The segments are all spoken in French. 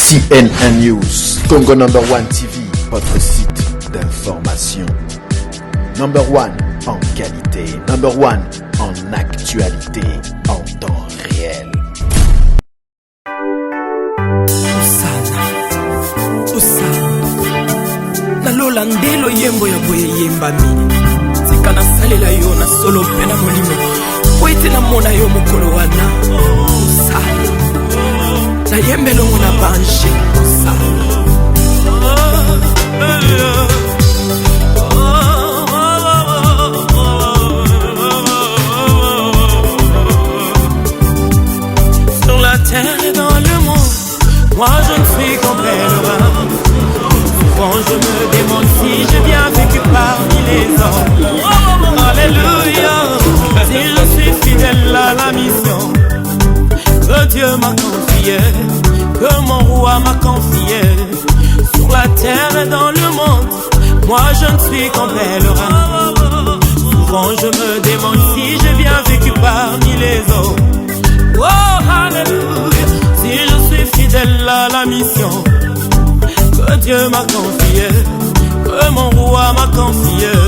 CNN News, Congo number 1 TV, votre site d'information. Number 1 en qualité, number 1 en actualité, en temps réel. Osana nalola ndelo yembo ya boye yembami tika nasalela yo na solo mpe na molimo po ete namona yo mokolo wana osana nayembelongo na bange osana sur la terre et dans le monde, moi je ne suis qu'un pèlerin. Souvent je me demande si j'ai bien vécu parmi les hommes. Alléluia, si je suis fidèle à la mission que Dieu m'a confiée, que mon roi m'a confiée. Sur la terre et dans le monde, moi je ne suis qu'un pèlerin. Souvent je me demande si j'ai bien vécu parmi les hommes. Oh, alléluia, si je suis fidèle à la mission que Dieu m'a confiée, que mon roi m'a confiée.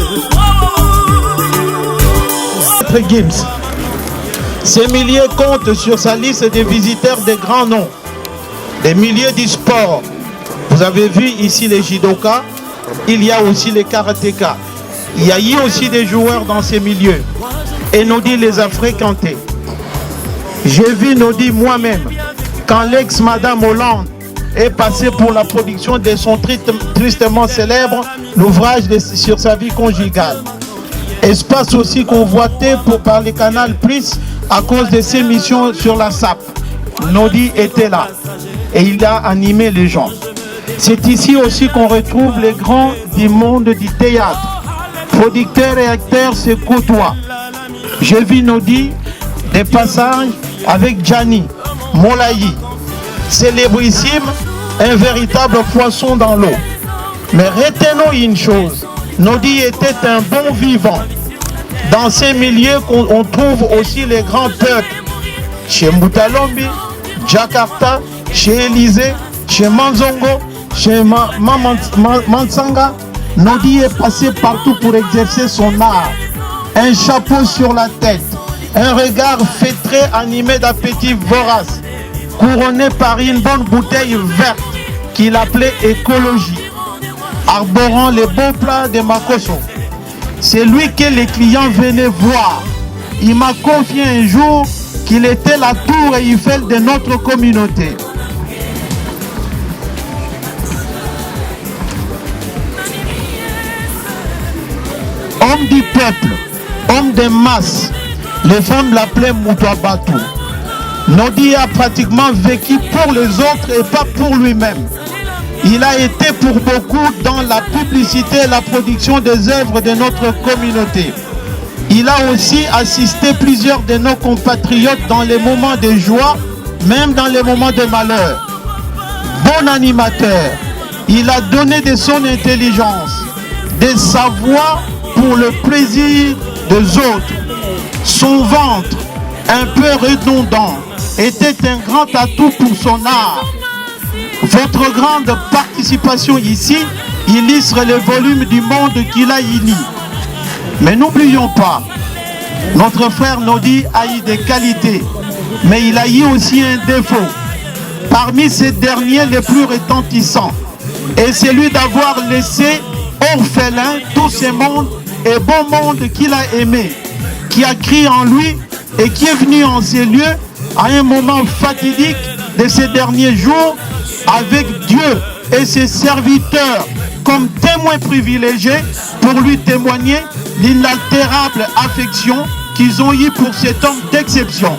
Gims. Ces milliers comptent sur sa liste des visiteurs des grands noms, des milliers du sport. Vous avez vu ici les judokas, il y a aussi les karatékas. Il y a eu aussi des joueurs dans ces milieux. Et Nodi les a fréquentés. J'ai vu Nodi moi-même quand l'ex-madame Hollande est passée pour la production de son tristement célèbre l'ouvrage sur sa vie conjugale. Espace aussi convoité par les Canal Plus à cause de ses missions sur la SAP. Nodi était là et il a animé les gens. C'est ici aussi qu'on retrouve les grands du monde du théâtre. Producteurs et acteurs se côtoient. J'ai vu Nodi des passages avec Gianni, Molayi, célébrissime, un véritable poisson dans l'eau. Mais retenons une chose, Nodi était un bon vivant. Dans ces milieux, on trouve aussi les grands peuples. Chez Moutalombi, Jakarta, chez Élysée, chez Manzongo, chez Mansanga, Nodi est passé partout pour exercer son art. Un chapeau sur la tête, un regard feutré animé d'appétit vorace, couronné par une bonne bouteille verte qu'il appelait écologie, arborant les bons plats de Makoso. C'est lui que les clients venaient voir. Il m'a confié un jour qu'il était la tour Eiffel de notre communauté. Homme du peuple, homme des masses, les femmes l'appelaient Moutouabatou. Nodi a pratiquement vécu pour les autres et pas pour lui-même. Il a été pour beaucoup dans la publicité et la production des œuvres de notre communauté. Il a aussi assisté plusieurs de nos compatriotes dans les moments de joie, même dans les moments de malheur. Bon animateur, il a donné de son intelligence, de sa voix pour le plaisir des autres. Son ventre, un peu redondant, était un grand atout pour son art. Votre grande participation ici illustre le volume du monde qu'il a uni. Mais n'oublions pas, notre frère Nodi a eu des qualités, mais il a eu aussi un défaut. Parmi ces derniers les plus retentissants, est celui d'avoir laissé orphelin tous ces mondes et beaux mondes qu'il a aimés, qui a crié en lui et qui est venu en ces lieux à un moment fatidique de ces derniers jours avec Dieu et ses serviteurs comme témoins privilégiés pour lui témoigner l'inaltérable affection qu'ils ont eue pour cet homme d'exception.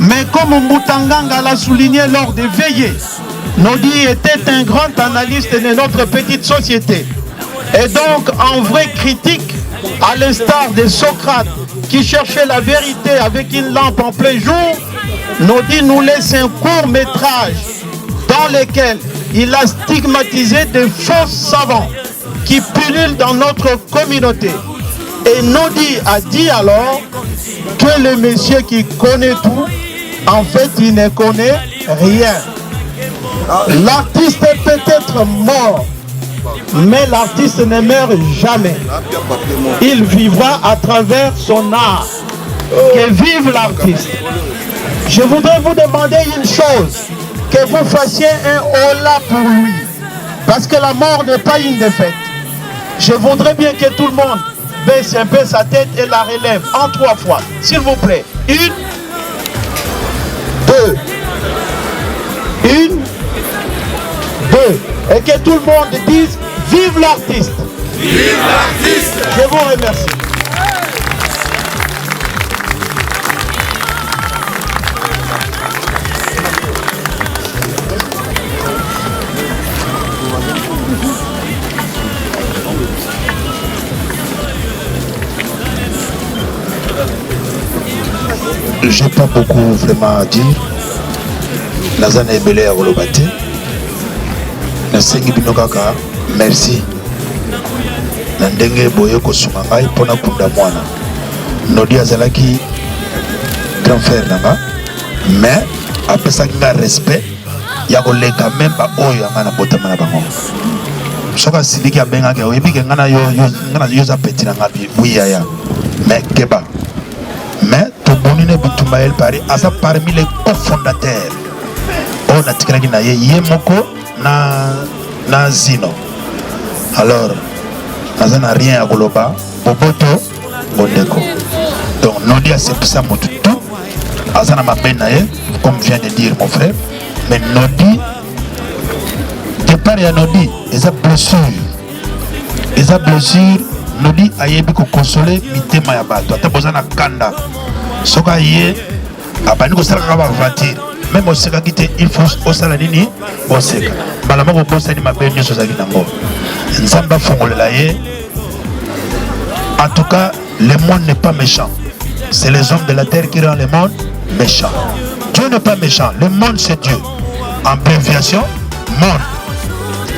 Mais comme Moutanganga l'a souligné lors des veillées, Nodi était un grand analyste de notre petite société. Et donc, en vrai critique, à l'instar de Socrate qui cherchait la vérité avec une lampe en plein jour, Nodi nous laisse un court métrage dans lequel il a stigmatisé des faux savants qui pullulent dans notre communauté. Et Nodi a dit alors que le monsieur qui connaît tout, en fait, il ne connaît rien. L'artiste est peut-être mort, mais l'artiste ne meurt jamais. Il vivra à travers son art. Que vive l'artiste. Je voudrais vous demander une chose, que vous fassiez un hola pour lui, parce que la mort n'est pas une défaite. Je voudrais bien que tout le monde baisse un peu sa tête et la relève en 3 fois, s'il vous plaît. 1, 2, 1, 2, et que tout le monde dise vive l'artiste. Vive l'artiste. Je vous remercie. J'ai pas beaucoup vraiment à dire. Nazana ebele ya kolobate. Nasengi bino kaka merci. Na ndenge boye kosunga ngai mpona kunda mwana. Nodi azalaki grand frère nanga, mais apesaki nga respect ya koleka même ba oyo anga na botama na bango. Soki asiliki abengaki oyebi ke nga na yo za peti na nga buyaya mais keba. Mais Tobonine Bitumbael Paris asa parmi les cofondateurs. On a tiré na ye moko na zino. Alors, ça n'a rien à Goloba, Boboto, Bondeko. Donc, Nodi a c'est pour ça mon tout. Azana ma benaye, comme vient de dire mon frère. Mais Nodi, départ ya Nodi, ils a blessure. Ils a blessure. Nodi ayebi ko consoler mitema ya bato ata bozana kanda soka ye abani ko sala ka ba voiture même oseka kite il faut osala nini oseka bala moko bosa ni mabe nyoso za kinango nzamba fongolela ye. En tout cas, le monde n'est pas méchant, c'est les hommes de la terre qui rendent le monde méchant. Dieu n'est pas méchant, le monde c'est Dieu. En abréviation monde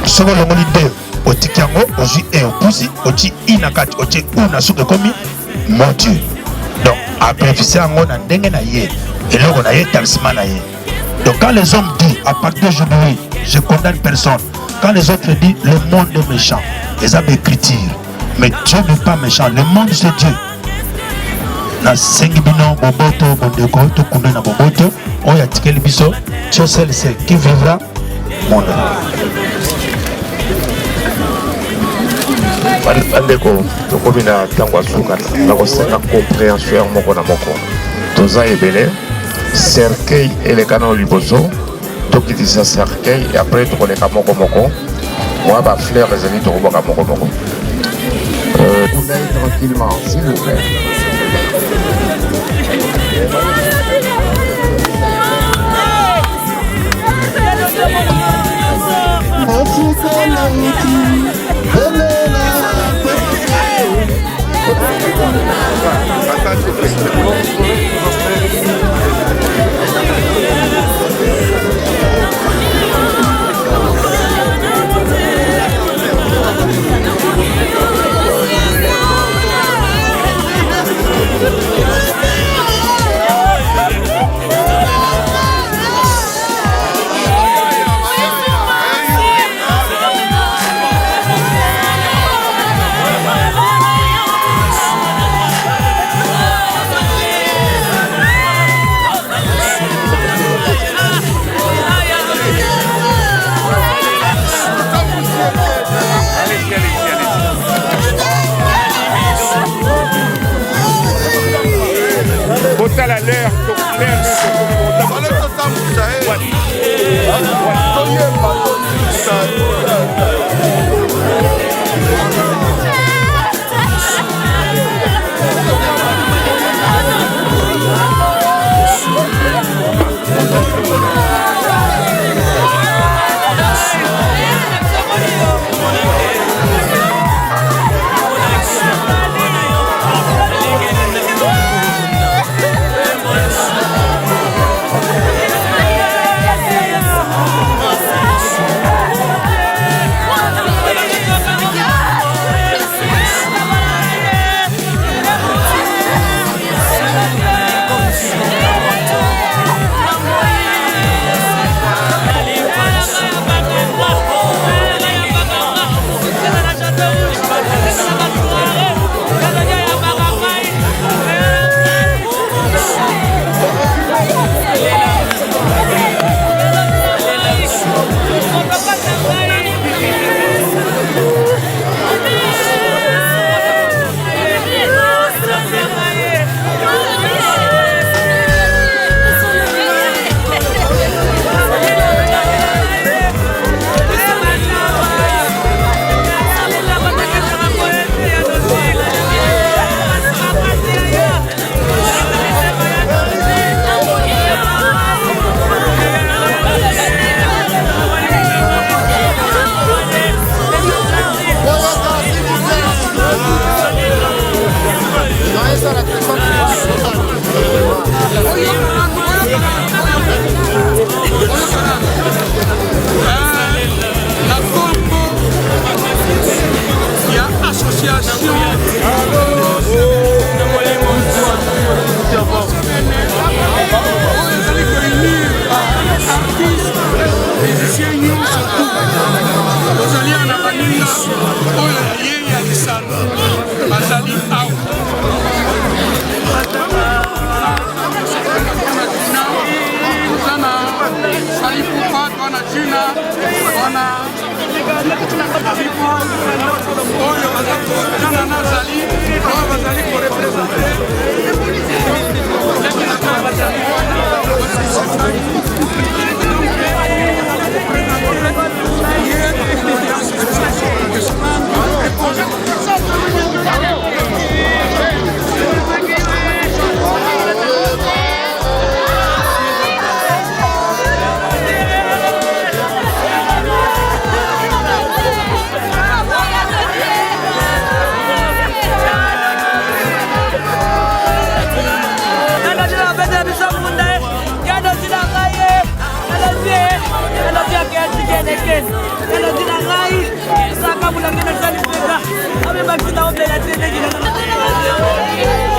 soko le monde deux otikiango ozi e opusi oti inakati oti una suke komi mon Dieu. Donc après fisango na ndenge na ye eloko na ye talisman na ye. Donc quand les hommes disent à partir d'aujourd'hui je condamne personne, quand les autres disent le monde est méchant, ils ont écriture, mais Dieu n'est pas méchant, le monde c'est Dieu. Na sengi bino boboto bondeko to kunde na boboto oya tikeli biso Dieu seul sait qui vivra monde. Andeko tokomi na ntango ya suka nakosenga compréhension moko na moko toza ebele cercueil eleka na liboso tokitisa cercueil et après tokoleka moko moko moi bafleur ezali tokoboka moko moko tranquillement s'il vous plaît. bapolisier nyonso ozali na baninga oyo ye ya lisano bazali awa salipupa twana china twana oyo bazana nazali oyo bazali korepresente Saka bulan kita sali peka, kami bagi tahu bela tene kita.